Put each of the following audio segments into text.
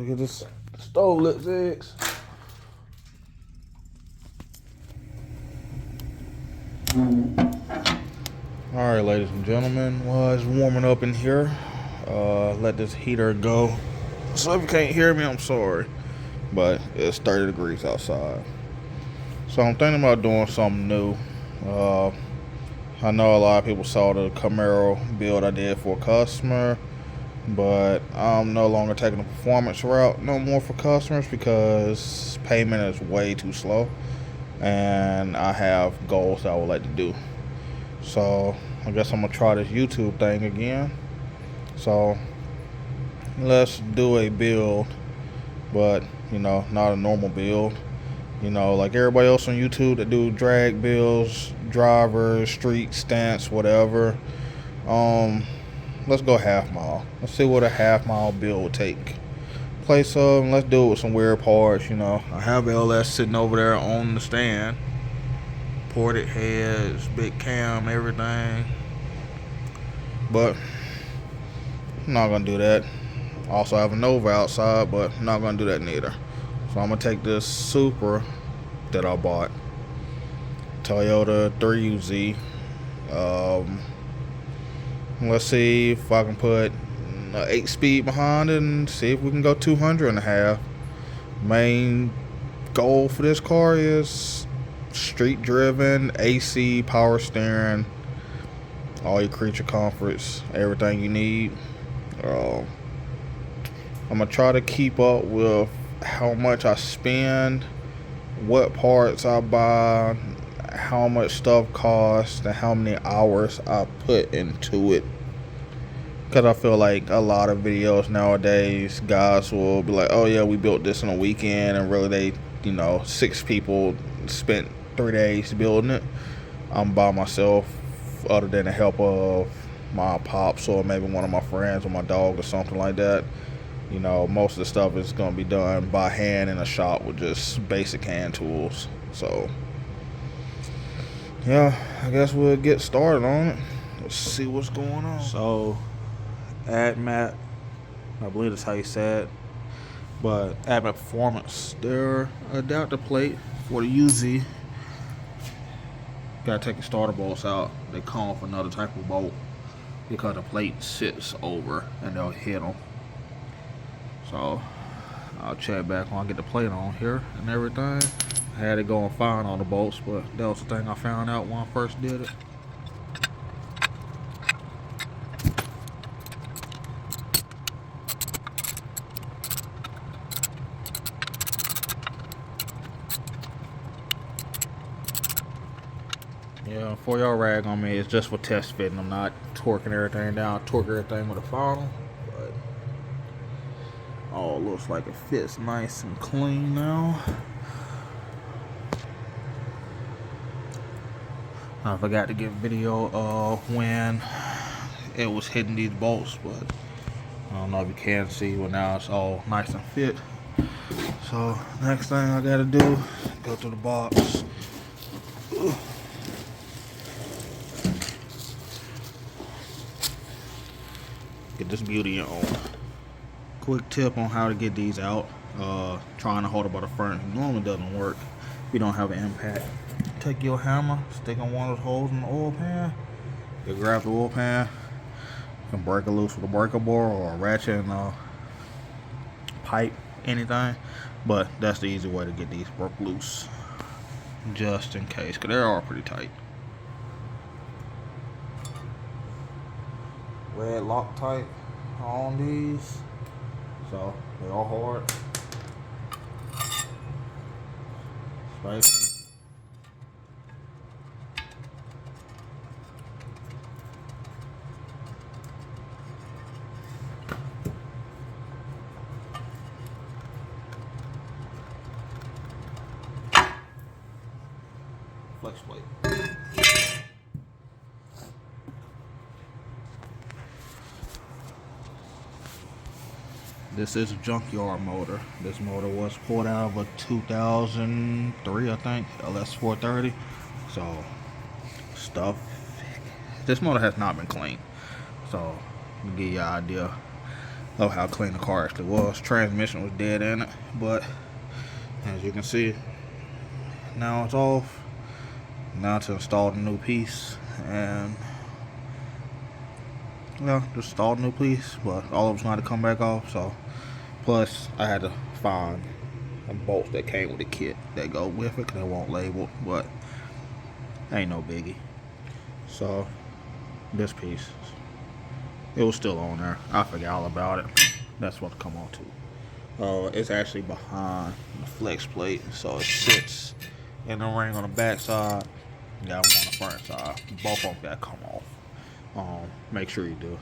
Look at this stove lit eggs. Alright, ladies and gentlemen, well, it's warming up in here. Let this heater go. So if you can't hear me, I'm sorry. But it's 30 degrees outside. So I'm thinking about doing something new. I know a lot of people saw the Camaro build I did for a customer, but I'm no longer taking the performance route no more for customers because payment is way too slow and I have goals that I would like to do. So I guess I'm gonna try this YouTube thing again. So let's do a build, but not a normal build. Like everybody else on YouTube that do drag builds, drivers, street stance, whatever. Let's go half mile. Let's see what a half mile build would take place of, and let's do it with some weird parts. I have LS sitting over there on the stand, ported heads, big cam, everything, but I'm not gonna do that. Also I have a Nova outside, but I'm not gonna do that neither. So I'm gonna take this Supra that I bought, Toyota 3UZ. Let's see if I can put an 8-speed behind it and see if we can go 200.5. Main goal for this car is street driven, AC, power steering, all your creature comforts, everything you need. I'm gonna try to keep up with how much I spend, what parts I buy, how much stuff costs, and how many hours I put into it. Because I feel like a lot of videos nowadays, guys will be like, oh yeah, we built this in a weekend, and really they, 6 people spent 3 days building it. I'm by myself, other than the help of my pops or maybe one of my friends or my dog or something like that. Most of the stuff is going to be done by hand in a shop with just basic hand tools. So, yeah, I guess we'll get started on it. Let's see what's going on. So, Adamat, I believe that's how you say it, but Adamat Performance, their adapter plate for the UZ. Gotta take the starter bolts out. They come with another type of bolt because the plate sits over and they'll hit them. So I'll check back when I get the plate on here and everything. I had it going fine on the bolts, but that was the thing I found out when I first did it. Yeah, for y'all rag on me, it's just for test fitting. I'm not torquing everything down, torque everything with a funnel. Oh, looks like it fits nice and clean now. I forgot to get video of when it was hitting these bolts, but I don't know if you can see, but now it's all nice and fit. So next thing I gotta do, go to the box. Get this beauty on. Quick tip on how to get these out. Trying to hold it by the front normally doesn't work if you don't have an impact. Take your hammer, stick on one of those holes in the oil pan. You grab the oil pan, you can break it loose with a breaker bar or a ratchet and a pipe, anything. But that's the easy way to get these broke loose, just in case, because they are pretty tight. Red Loctite on these, so they are hard. Spicy. Flex plate. This is a junkyard motor. This motor was pulled out of a 2003, I think, LS430. So, stuff. This motor has not been cleaned. So, to give you an idea. of how clean the car actually was. Transmission was dead in it, but as you can see, now it's off. Now to install the new piece, and yeah, just installed a new piece, but all of it's going to come back off. So plus I had to find some bolts that came with the kit that go with it, because they won't label, but ain't no biggie. So this piece, it was still on there. I forgot all about it. That's what to come on to. It's actually behind the flex plate, so it sits in the ring on the back side. Got one on the front side. Both of them got to come off. Make sure you do.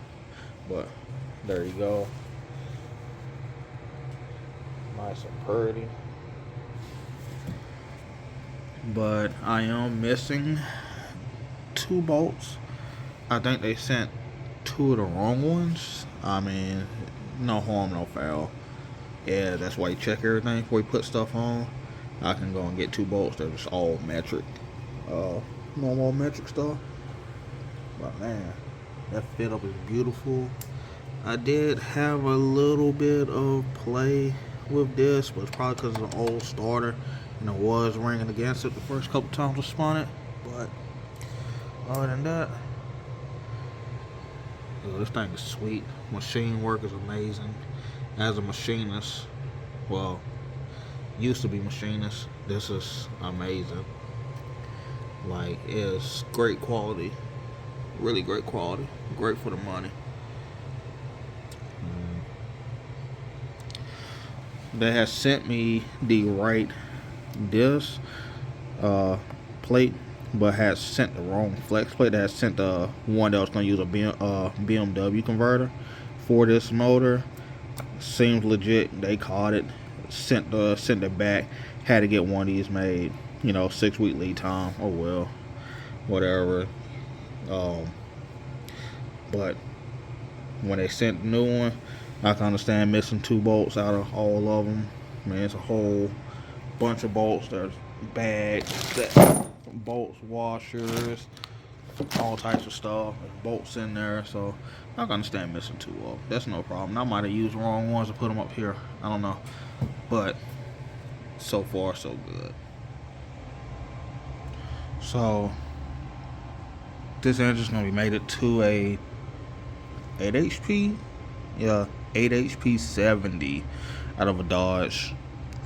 But there you go. Nice and pretty. But I am missing 2 bolts. I think they sent 2 of the wrong ones. I mean, no harm, no foul. Yeah, that's why you check everything before you put stuff on. I can go and get 2 bolts. They're just all metric. Normal metric stuff. But man, that fit up is beautiful. I did have a little bit of play with this, but it's probably because it's an old starter and it was ringing against it the first couple times I spun it. But other than that, this thing is sweet. Machine work is amazing. As a machinist, well, used to be machinist, this is amazing. Like, it's great quality, really great quality, great for the money. They have sent me the right disc plate, but had sent the wrong flex plate. They had sent the one that was going to use a BMW converter for this motor. Seems legit. They caught it, sent it back. Had to get one of these made. 6-week lead time. Oh well, whatever. But when they sent the new one, I can understand missing 2 bolts out of all of them. Man, it's a whole bunch of bolts. There's bags, bolts, washers, all types of stuff. There's bolts in there, so I can understand missing 2 of them. That's no problem. I might have used the wrong ones to put them up here. I don't know, but so far so good. So this engine's gonna be mated to a 8 HP, 8 HP 70 out of a Dodge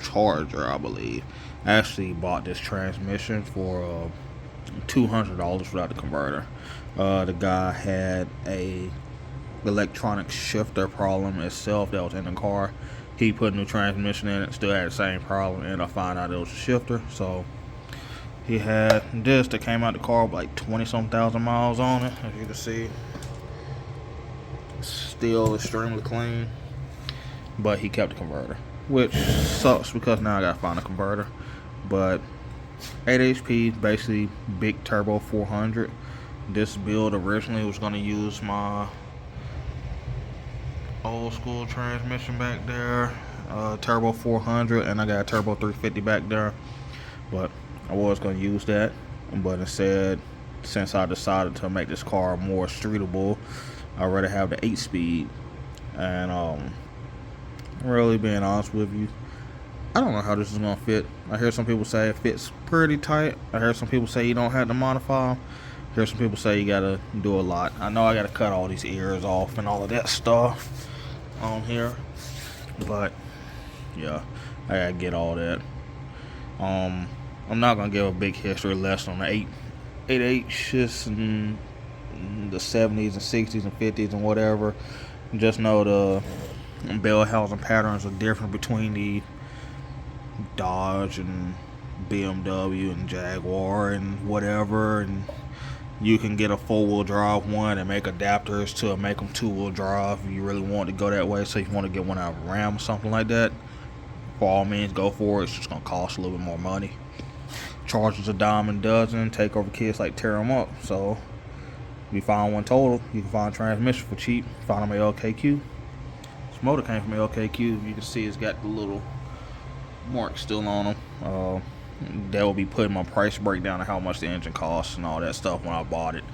Charger, I believe. I actually bought this transmission for $200 without the converter. The guy had a electronic shifter problem itself that was in the car. He put a new transmission in it, still had the same problem, and I found out it was a shifter. So he had this that came out the car with like 20-some thousand miles on it. As you can see, still extremely clean, but he kept the converter, which sucks because now I gotta find a converter. But 8 HP, basically big turbo 400. This build originally was gonna use my old school transmission back there, turbo 400, and I got a turbo 350 back there, but I was going to use that. But instead, since I decided to make this car more streetable, I'd rather have the 8-speed. And really being honest with you, I don't know how this is going to fit. I hear some people say it fits pretty tight. I heard some people say you don't have to modify them. I hear some people say you got to do a lot. I know I got to cut all these ears off and all of that stuff on here, but yeah, I gotta get all that. I'm not gonna give a big history lesson on the 8H's and the 70s and 60s and 50s and whatever. Just know the bell housing patterns are different between the Dodge and BMW and Jaguar and whatever, and you can get a 4-wheel drive one and make adapters to make them 2-wheel drive if you really want to go that way. So if you want to get one out of Ram or something like that, for all means go for it. It's just going to cost a little bit more money. Chargers a dime a dozen. Takeover kids like tear them up. So if you find one total, you can find a transmission for cheap. Find them at LKQ. This motor came from LKQ. You can see it's got the little mark still on them. That will be putting my price breakdown of how much the engine costs and all that stuff when I bought it.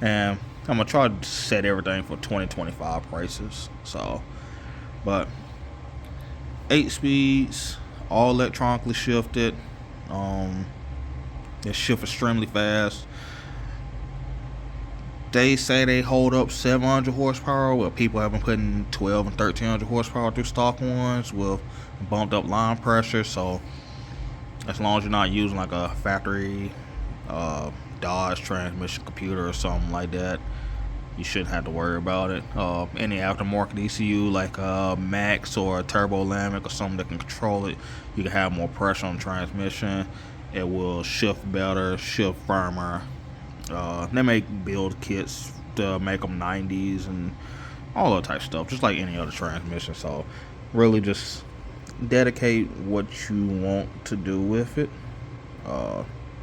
And I'm going to try to set everything for 2025 prices. So But 8 speeds, all electronically shifted. They shift extremely fast. They say they hold up 700 horsepower. Well, people have been putting 12 and 1300 horsepower through stock ones with bumped up line pressure. So as long as you're not using like a factory Dodge transmission computer or something like that, you shouldn't have to worry about it. Any aftermarket ECU like Max or a Turbo Lamic or something that can control it, you can have more pressure on the transmission. It will shift better, shift firmer. They make build kits to make them 90s and all that type of stuff, just like any other transmission. So really just dedicate what you want to do with it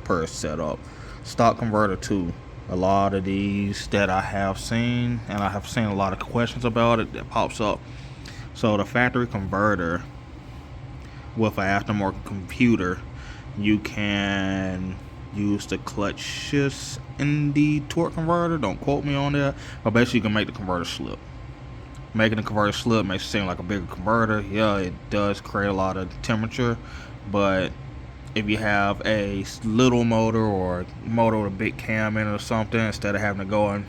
per setup. Stock converter too. A lot of these that I have seen, and I have seen a lot of questions about it that pops up. So the factory converter with an aftermarket computer, you can use the clutches in the torque converter. Don't quote me on that, but basically you can make the converter slip. Making the converter slip makes it seem like a bigger converter. Yeah, it does create a lot of temperature, but if you have a little motor or a motor with a big cam in it or something, instead of having to go and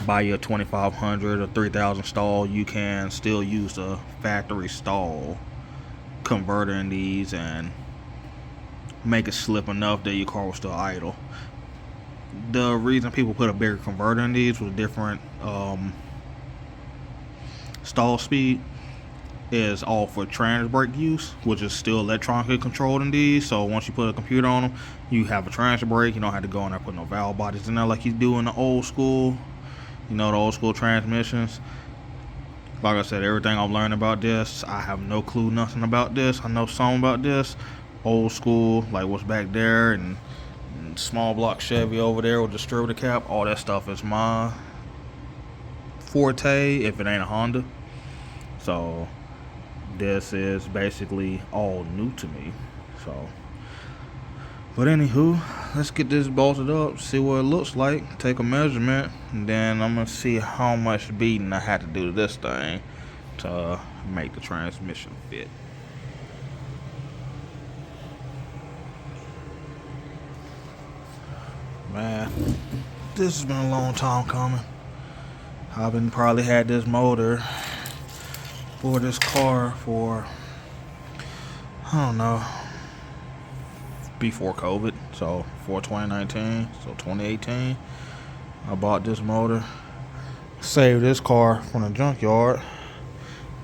buy your 2500 or 3000 stall, you can still use the factory stall converter in these and make it slip enough that your car will still idle. The reason people put a bigger converter in these with different stall speed is all for trans brake use, which is still electronically controlled in these. So once you put a computer on them, you have a trans brake. You don't have to go in there put no valve bodies in there like you do in the old school, the old school transmissions. Like I said, everything I've learned about this, I have no clue nothing about this. I know some about this. Old school, like what's back there, and small block Chevy over there with distributor cap, all that stuff is my forte if it ain't a Honda. So this is basically all new to me. So, but anywho, let's get this bolted up, see what it looks like, take a measurement, and then I'm gonna see how much beating I had to do to this thing to make the transmission fit. Man, this has been a long time coming. I've been probably had this motor for this car for, I don't know, before COVID. So for 2019, so 2018, I bought this motor, saved this car from the junkyard,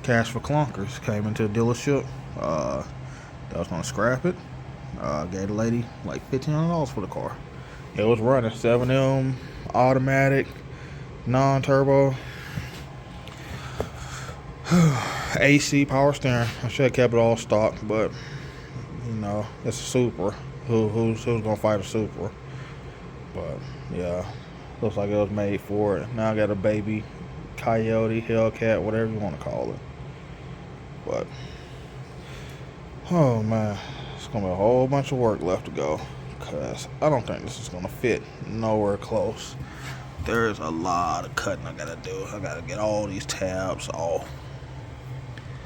cash for clunkers, came into the dealership, that was gonna scrap it, gave the lady like $1,500 for the car. It was running 7M automatic, non-turbo, AC power steering. I should have kept it all stock, but it's a Supra. Who's gonna fight a Supra? But yeah, looks like it was made for it. Now I got a baby Coyote, Hellcat, whatever you want to call it. But oh man, it's gonna be a whole bunch of work left to go. Because I don't think this is going to fit nowhere close. There's a lot of cutting I got to do. I got to get all these tabs off.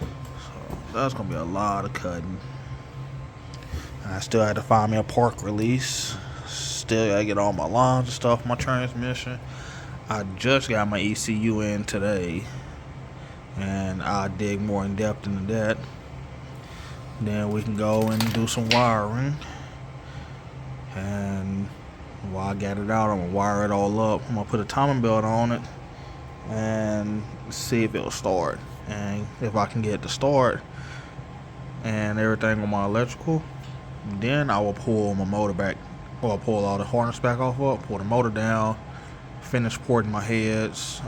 So that's going to be a lot of cutting. I still had to find me a park release. Still got to get all my lines and stuff, my transmission. I just got my ECU in today. And I'll dig more in depth into that. Then we can go and do some wiring. And while I get it out, I'm gonna wire it all up. I'm gonna put a timing belt on it and see if it'll start. And if I can get it to start and everything on my electrical, then I will pull my motor back, or pull all the harness back off up, pull the motor down, finish porting my heads,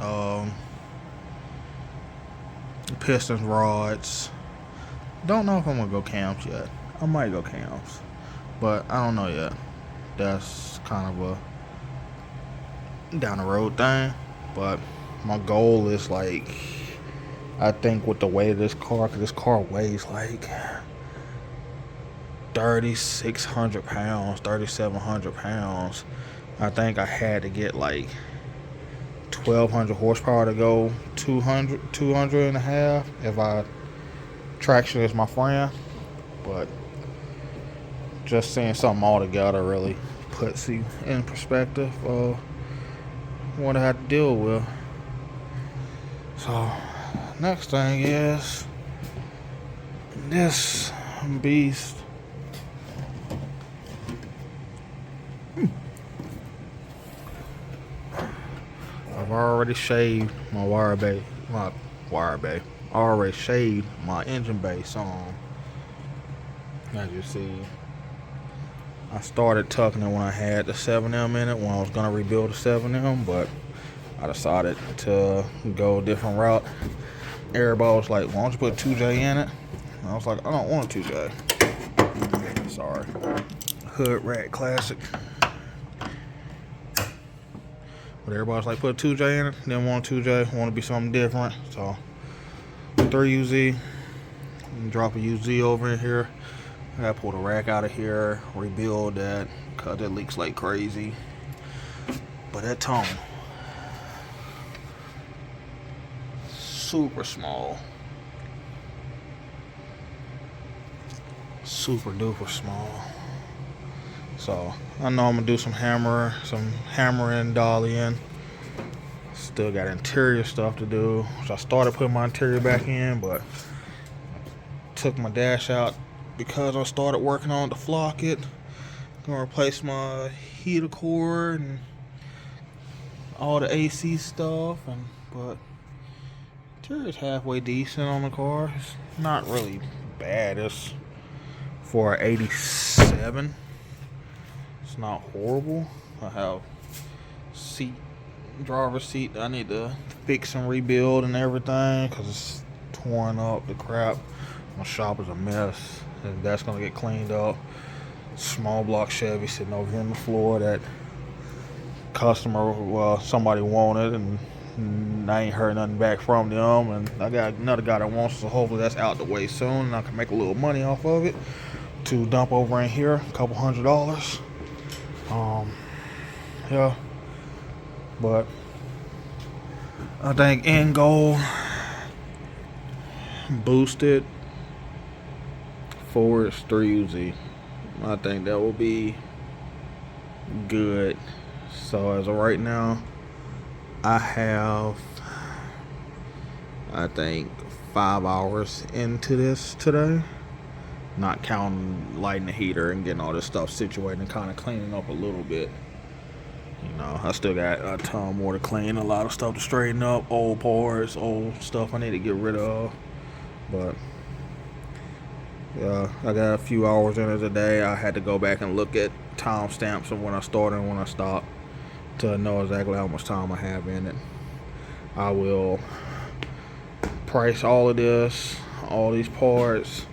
pistons, rods. Don't know if I'm gonna go cams yet. I might go cams, but I don't know yet. That's kind of a down the road thing, but my goal is like, I think with the weight of this car, because this car weighs like 3,600 pounds, 3,700 pounds, I think I had to get like 1200 horsepower to go 200 and a half if I traction is my friend. But just seeing something all together really puts you in perspective of what I had to deal with. So next thing is this beast. I've already shaved my wire bay. I already shaved my engine bay some. As you see, I started tucking it when I had the 7M in it, when I was gonna rebuild the 7M, but I decided to go a different route. Everybody was like, why don't you put 2J in it? And I was like, I don't want a 2J. Sorry. Hood Rat Classic. But everybody's like, put a 2J in it. Didn't want a 2J. Want to be something different. So 3UZ. Drop a UZ over in here. I gotta pull the rack out of here, rebuild that, cause it leaks like crazy. But that tone, super small, super duper small. So I know I'm gonna do some hammering, dollying. Still got interior stuff to do. So I started putting my interior back in, but took my dash out because I started working on to flock it. Gonna replace my heater cord and all the AC stuff, but interior's halfway decent on the car. It's not really bad. It's for an 87. It's not horrible. I have driver's seat I need to fix and rebuild and everything because it's torn up the crap. My shop is a mess, and that's gonna get cleaned up. Small block Chevy sitting over here on the floor that somebody wanted, and I ain't heard nothing back from them. And I got another guy that wants, so hopefully that's out the way soon, and I can make a little money off of it to dump over in here, a couple $100. Yeah, but I think end goal boosted Ford's 3UZ. I think that will be good. So as of right now, I have, I think, 5 hours into this today, not counting lighting the heater and getting all this stuff situated and kind of cleaning up a little bit. You know, I still got a ton more to clean, a lot of stuff to straighten up, old parts, old stuff I need to get rid of. But yeah, I got a few hours in it today. I had to go back and look at timestamps of when I started and when I stopped to know exactly how much time I have in it. I will price all of this, all these parts.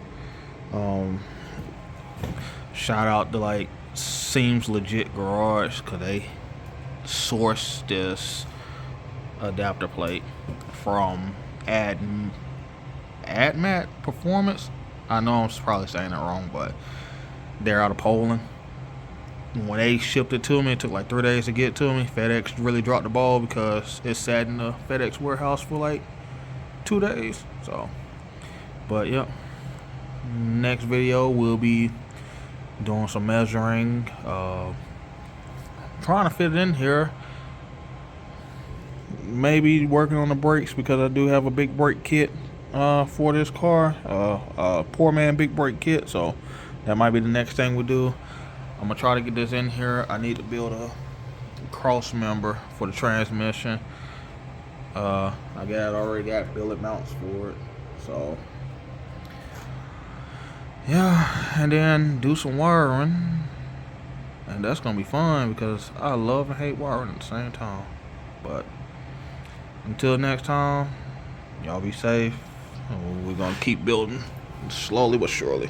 Shout out to like Seems Legit Garage, cause they sourced this adapter plate from Adamat Performance. I know I'm probably saying it wrong, but they're out of Poland. When they shipped it to me, it took like 3 days to get to me. FedEx really dropped the ball because it sat in the FedEx warehouse for like 2 days. So, but yep. Next video we'll be doing some measuring, trying to fit it in here. Maybe working on the brakes because I do have a big brake kit for this car, poor man big brake kit. So that might be the next thing we do. I'm gonna try to get this in here. I need to build a cross member for the transmission. I already got billet mounts for it. So yeah, and then do some wiring, and that's gonna be fun because I love and hate wiring at the same time. But until next time, y'all be safe. We're gonna keep building slowly but surely.